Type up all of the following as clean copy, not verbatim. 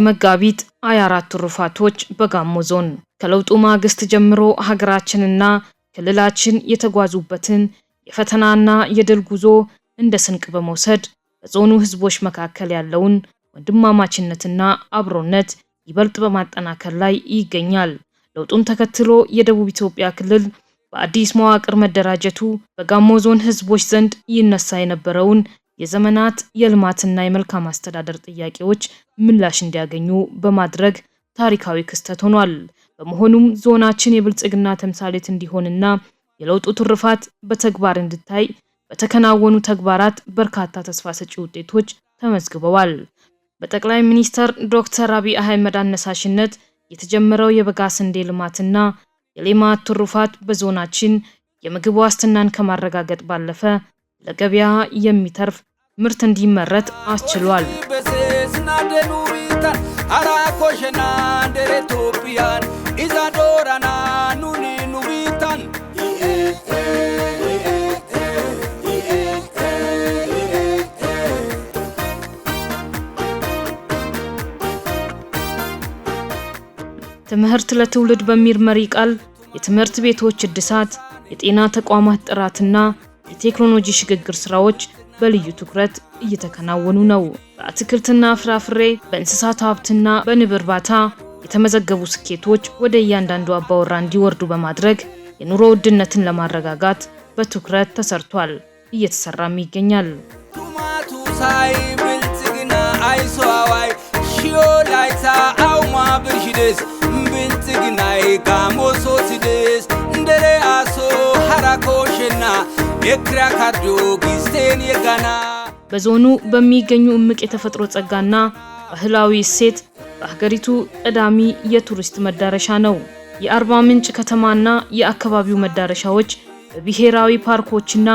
የመጋቢት 24 ትሩፋቶች በጋሞ ዞን ከለውጡ ማግስት ጀምሮ ሀገራችንና ክልላችን የተጓዙበትን የፈተናና የድል ጉዞ እንደ ስንቅ በመውሰድ በዞኑ ህዝቦች መካከል ያለውን ወንድማማችነትና አብሮነት ይበልጥ በማጠናከር ላይ ይገኛል። ለውጡን ተከትሎ የደቡብ ኢትዮጵያ ክልል በአዲስ መዋቅር መደራጀቱ በጋሞ ዞን ህዝቦች ዘንድ ይነሳ የነበረውን የዘመናት የልማትና የመልካም አስተዳደር ጥያቄዎች ምላሽ እንዲያገኙ በማድረግ ታሪካዊ ክስተት ሆኗል። በመሆኑም ዞናችን የብልጽግና ተምሳሌት እንዲሆንና የለውጡ ትሩፋት በተግባር እንዲታይ በተከናወኑ ተግባራት በርካታ ተስፋ ሰጪ ውጤቶች ተመዝግበዋል። በጠቅላይ ሚኒስትር ዶክተር አብይ አህመድ አነሳሽነት የተጀመረው የበጋ ስንዴ ልማትና የሌማት ትሩፋት በዞናችን የምግብ ዋስትናን ከማረጋገጥ ባለፈ ለገበያ የሚተርፍ ምርት እንዲመረት አስችሏል። ትምህርት ለትውልድ በሚል መሪ ቃል የትምህርት ቤቶች እድሳት፣ የጤና ተቋማት ጥራትና የቴክኖሎጂ ሽግግር ስራዎች በልዩ ትኩረት እየተከናወኑ ነው። በአትክልትና ፍራፍሬ፣ በእንስሳት ሀብትና በንብ እርባታ የተመዘገቡ ስኬቶች ወደ እያንዳንዱ አባወራ እንዲወርዱ በማድረግ የኑሮ ውድነትን ለማረጋጋት በትኩረት ተሰርቷል፣ እየተሰራም ይገኛል። ቱማቱ ሳይ ብልጽግና አይሶዋይ ሺዮላይታ አውማ ብርሽደስ ብልጽግና ጋሞሶሲደስ እንደሬ አሶ ሐራኮሽና የክራካዶ ጊስቴን የጋና በዞኑ በሚገኙ እምቅ የተፈጥሮ ጸጋና ባህላዊ እሴት በሀገሪቱ ቀዳሚ የቱሪስት መዳረሻ ነው። የአርባ ምንጭ ከተማና የአካባቢው መዳረሻዎች በብሔራዊ ፓርኮችና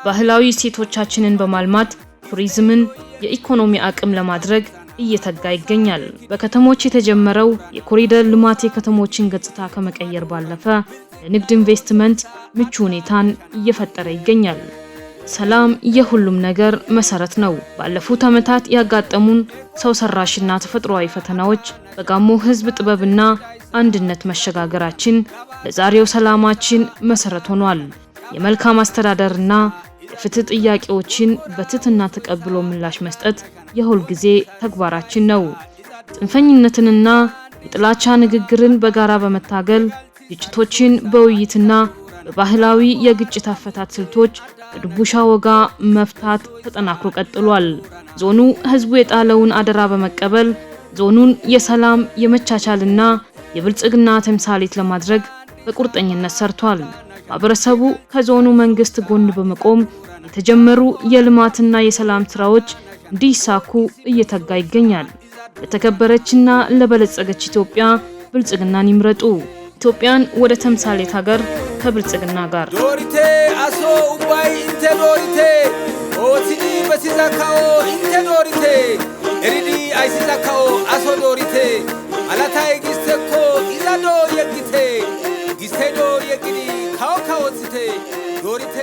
ባህላዊ እሴቶቻችንን በማልማት ቱሪዝምን የኢኮኖሚ አቅም ለማድረግ እየተጋ ይገኛል። በከተሞች የተጀመረው የኮሪደር ልማት የከተሞችን ገጽታ ከመቀየር ባለፈ ለንግድ ኢንቨስትመንት ምቹ ሁኔታን እየፈጠረ ይገኛል። ሰላም የሁሉም ነገር መሰረት ነው። ባለፉት ዓመታት ያጋጠሙን ሰው ሰራሽና ተፈጥሯዊ ፈተናዎች በጋሞ ህዝብ ጥበብና አንድነት መሸጋገራችን ለዛሬው ሰላማችን መሰረት ሆኗል። የመልካም አስተዳደርና የፍትህ ጥያቄዎችን በትህትና ተቀብሎ ምላሽ መስጠት የሁል ጊዜ ተግባራችን ነው። ጽንፈኝነትንና የጥላቻ ንግግርን በጋራ በመታገል ግጭቶችን በውይይትና በባህላዊ የግጭት አፈታት ስልቶች በድቡሻ ወጋ መፍታት ተጠናክሮ ቀጥሏል። ዞኑ ህዝቡ የጣለውን አደራ በመቀበል ዞኑን የሰላም የመቻቻልና የብልጽግና ተምሳሌት ለማድረግ በቁርጠኝነት ሰርቷል። ማህበረሰቡ ከዞኑ መንግስት ጎን በመቆም የተጀመሩ የልማትና የሰላም ስራዎች እንዲሳኩ እየተጋ ይገኛል። ለተከበረችና ለበለጸገች ኢትዮጵያ ብልጽግናን ይምረጡ። ኢትዮጵያን ወደ ተምሳሌት ሀገር ከብልጽግና ጋር ዶሪቴ አሶ ኡባይ እንተ ዶሪቴ ኦቲዲ በሲዛካኦ እንተ ዶሪቴ ኤሪዲ አይሲዛካኦ አሶ ዶሪቴ አላታይ ጊስተኮ ኢዛዶ የጊቴ ጊስቴዶ የጊዲ ካኦ ካኦቲቴ ዶሪቴ